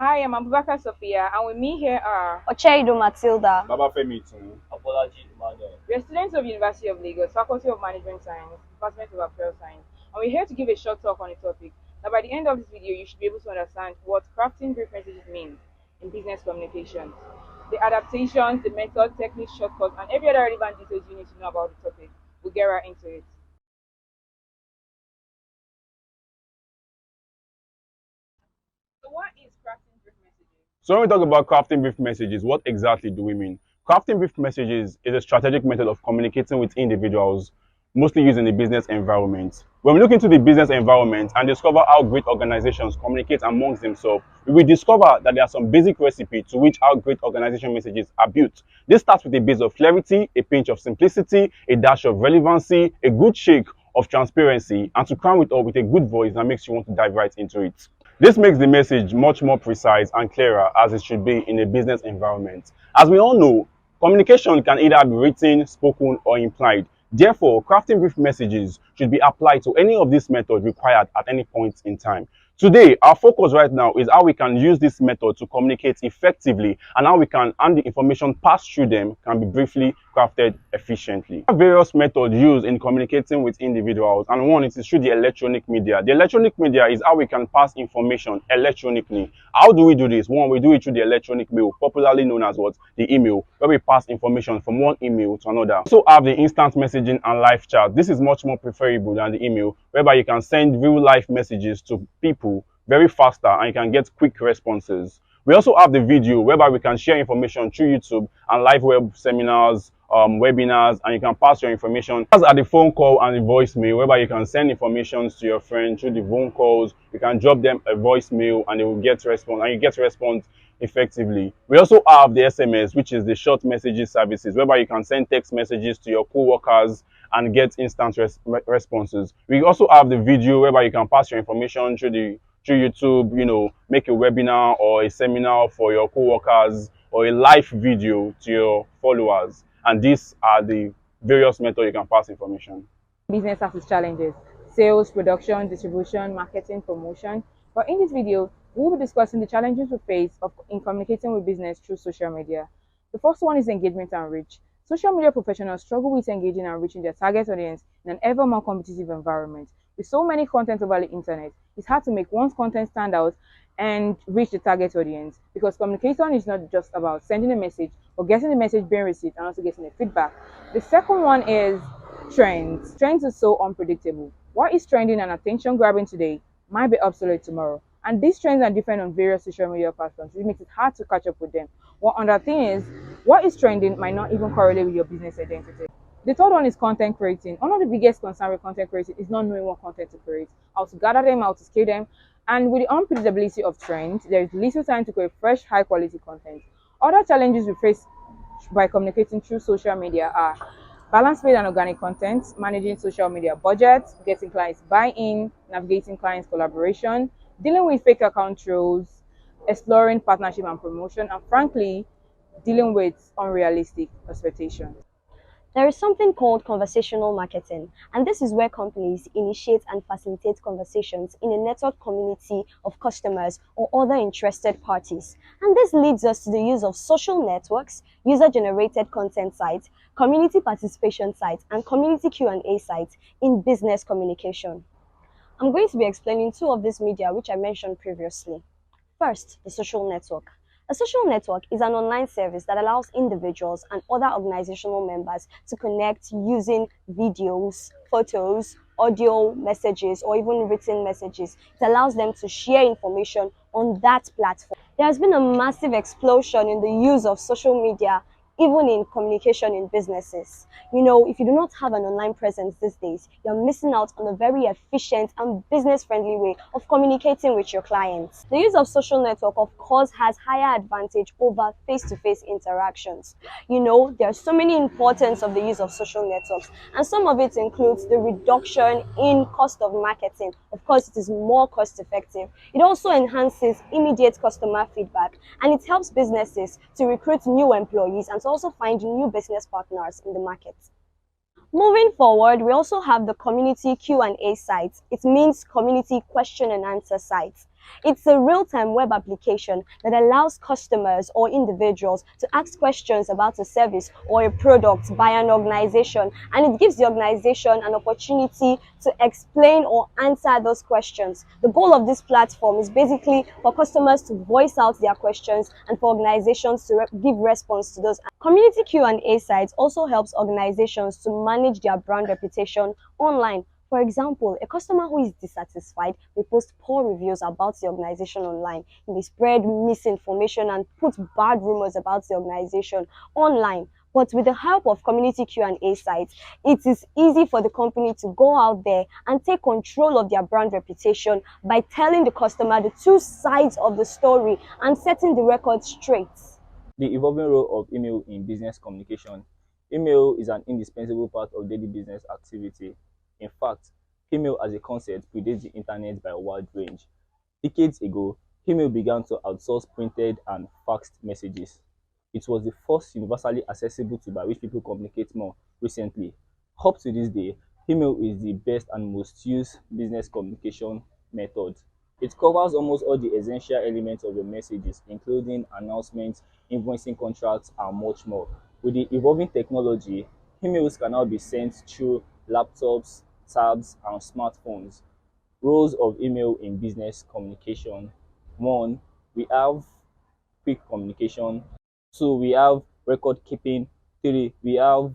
Hi, I'm Abubakar Sofiyat, and with me here are Ocheido Matilda. Baba Femi too. we are students of University of Lagos, Faculty of Management Science, Department of Actuarial Science, and we're here to give a short talk on a topic. Now, by the end of this video, you should be able to understand what crafting brief messages means in business communications, the adaptations, the method, techniques, shortcuts, and every other relevant details you need to know about the topic. We'll get right into it. So, what is crafting brief messages? So when we talk about crafting brief messages, what exactly do we mean? Crafting brief messages is a strategic method of communicating with individuals, mostly used in the business environment. When we look into the business environment and discover how great organizations communicate amongst themselves, we will discover that there are some basic recipes to which how great organization messages are built. This starts with a base of clarity, a pinch of simplicity, a dash of relevancy, a good shake of transparency, and to crown it all with a good voice that makes you want to dive right into it. This makes the message much more precise and clearer as it should be in a business environment. As we all know, communication can either be written, spoken, or implied. Therefore, crafting brief messages should be applied to any of these methods required at any point in time. Today, our focus right now is how we can use this method to communicate effectively and how we can, and the information passed through them can be briefly crafted efficiently. There are various methods used in communicating with individuals, and one is through the electronic media. The electronic media is how we can pass information electronically. How do we do this? One, we do it through the electronic mail, popularly known as what? The email, where we pass information from one email to another. We also have the instant messaging and live chat. This is much more preferable than the email, whereby you can send real life messages to people very faster and you can get quick responses. We also have the video, whereby we can share information through YouTube and live web seminars, webinars, and you can pass your information. As at the phone call and the voicemail, whereby you can send information to your friend through the phone calls. You can drop them a voicemail and they will get response, and you get response effectively. We also have the SMS, which is the short messages services, whereby you can send text messages to your co-workers and get instant responses. We also have the video, whereby you can pass your information through YouTube, make a webinar or a seminar for your co-workers or a live video to your followers. And these are the various methods you can pass information. Business has its challenges: sales, production, distribution, marketing, promotion. But in this video, we'll be discussing the challenges we face in communicating with business through social media. The first one is engagement and reach. Social media professionals struggle with engaging and reaching their target audience in an ever more competitive environment. With so many content over the internet, it's hard to make one's content stand out and reach the target audience, because communication is not just about sending a message, but getting the message being received and also getting the feedback. The second one is trends. Trends are so unpredictable. What is trending and attention grabbing today might be obsolete tomorrow. And these trends are different on various social media platforms, which makes it hard to catch up with them. One other thing is, what is trending might not even correlate with your business identity. The third one is content creating. One of the biggest concerns with content creating is not knowing what content to create, how to gather them, how to scale them. And with the unpredictability of trends, there is little time to create fresh, high quality content. Other challenges we face by communicating through social media are balance paid and organic content, managing social media budgets, getting clients buy-in, navigating clients collaboration, dealing with fake account trolls, exploring partnership and promotion, and frankly, dealing with unrealistic expectations. There is something called conversational marketing, and this is where companies initiate and facilitate conversations in a network community of customers or other interested parties. And this leads us to the use of social networks, user-generated content sites, community participation sites, and community Q&A sites in business communication. I'm going to be explaining two of these media which I mentioned previously. First, the social network. A social network is an online service that allows individuals and other organizational members to connect using videos, photos, audio messages, or even written messages. It allows them to share information on that platform. There has been a massive explosion in the use of social media, even in communication in businesses. If you do not have an online presence these days, you're missing out on a very efficient and business-friendly way of communicating with your clients. The use of social network, of course, has higher advantage over face-to-face interactions. There are so many importance of the use of social networks, and some of it includes the reduction in cost of marketing. Of course, it is more cost-effective. It also enhances immediate customer feedback, and it helps businesses to recruit new employees and to also find new business partners in the market. Moving forward, we also have the community Q&A sites. It means community question and answer sites. It's a real-time web application that allows customers or individuals to ask questions about a service or a product by an organization, and it gives the organization an opportunity to explain or answer those questions. The goal of this platform is basically for customers to voice out their questions and for organizations to give response to those. Community Q&A sites also helps organizations to manage their brand reputation online. For example, a customer who is dissatisfied may post poor reviews about the organization online. He may spread misinformation and put bad rumors about the organization online. But with the help of community Q&A sites, it is easy for the company to go out there and take control of their brand reputation by telling the customer the two sides of the story and setting the record straight. The evolving role of email in business communication. Email is an indispensable part of daily business activity. In fact, email as a concept predates the internet by a wide range. Decades ago, email began to outsource printed and faxed messages. It was the first universally accessible tool by which people communicate more recently. Up to this day, email is the best and most used business communication method. It covers almost all the essential elements of your messages, including announcements, invoicing contracts, and much more. With the evolving technology, emails can now be sent through laptops, tabs, and smartphones. Roles of email in business communication. One, we have quick communication. Two, we have record keeping. Three, we have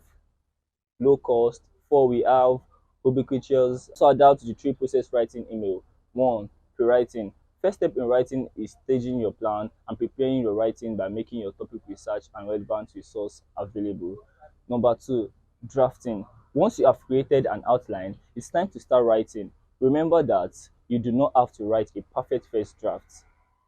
low cost. Four, we have ubiquitous. So adapt to the three process writing email. One, pre-writing. First step in writing is staging your plan and preparing your writing by making your topic research and relevant resource available. Number two, drafting. Once you have created an outline, it's time to start writing. Remember that you do not have to write a perfect first draft.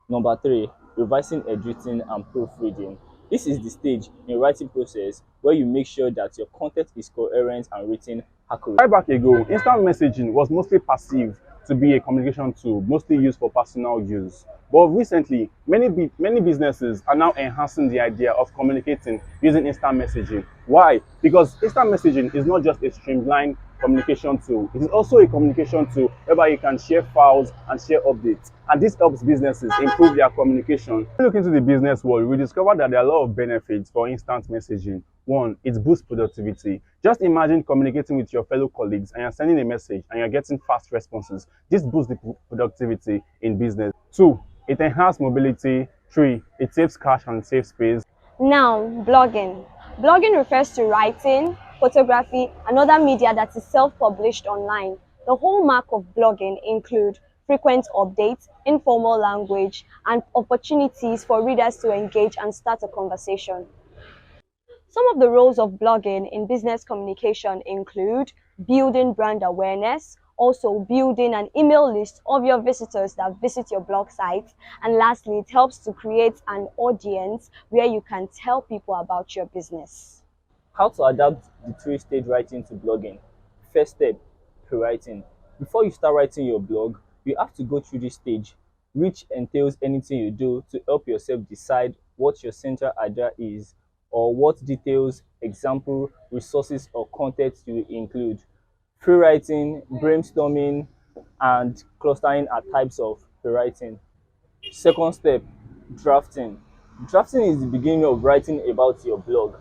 Number three, revising, editing, and proofreading. This is the stage in writing process where you make sure that your content is coherent and written accurately. Right back ago, instant messaging was mostly perceived to be a communication tool, mostly used for personal use. But recently, many businesses are now enhancing the idea of communicating using instant messaging. Why? Because instant messaging is not just a streamlined communication tool. It is also a communication tool whereby you can share files and share updates. And this helps businesses improve their communication. When we look into the business world, we discovered that there are a lot of benefits for instant messaging. One, it boosts productivity. Just imagine communicating with your fellow colleagues and you're sending a message and you're getting fast responses. This boosts the productivity in business. Two, it enhances mobility. Three, it saves cash and saves space. Now, blogging. Blogging refers to writing, photography, and other media that is self-published online. The hallmark of blogging include frequent updates, informal language, and opportunities for readers to engage and start a conversation. Some of the roles of blogging in business communication include building brand awareness, also building an email list of your visitors that visit your blog site, and lastly, it helps to create an audience where you can tell people about your business. How to adapt the three-stage writing to blogging. First step, pre-writing. Before you start writing your blog, you have to go through this stage, which entails anything you do to help yourself decide what your central idea is or what details, example, resources, or content you include. Pre-writing, brainstorming, and clustering are types of pre-writing. Second step, drafting. Drafting is the beginning of writing about your blog.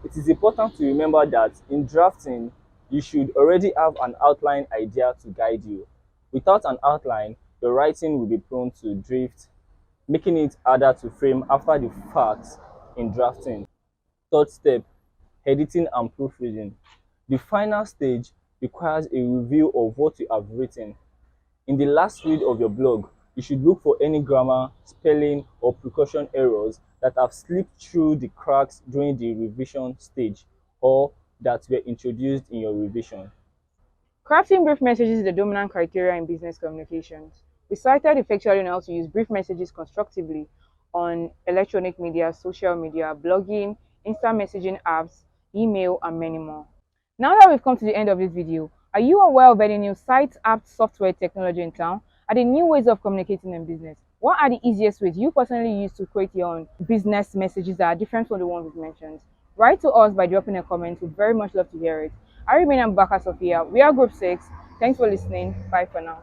It is important to remember that in drafting, you should already have an outline idea to guide you. Without an outline, your writing will be prone to drift, making it harder to frame after the fact in drafting. Third step, editing and proofreading. The final stage requires a review of what you have written. In the last read of your blog, you should look for any grammar, spelling, or precaution errors that have slipped through the cracks during the revision stage or that were introduced in your revision. Crafting brief messages is the dominant criteria in business communications. We cited effectually on how to use brief messages constructively on electronic media, social media, blogging, instant messaging apps, email, and many more. Now that we've come to the end of this video, are you aware of any new sites, apps, software, technology in town? Are there new ways of communicating in business? What are the easiest ways you personally use to create your own business messages that are different from the ones we've mentioned? Write to us by dropping a comment. We'd very much love to hear it. I remain Abubakar Sofiyat. We are Group 6. Thanks for listening. Bye for now.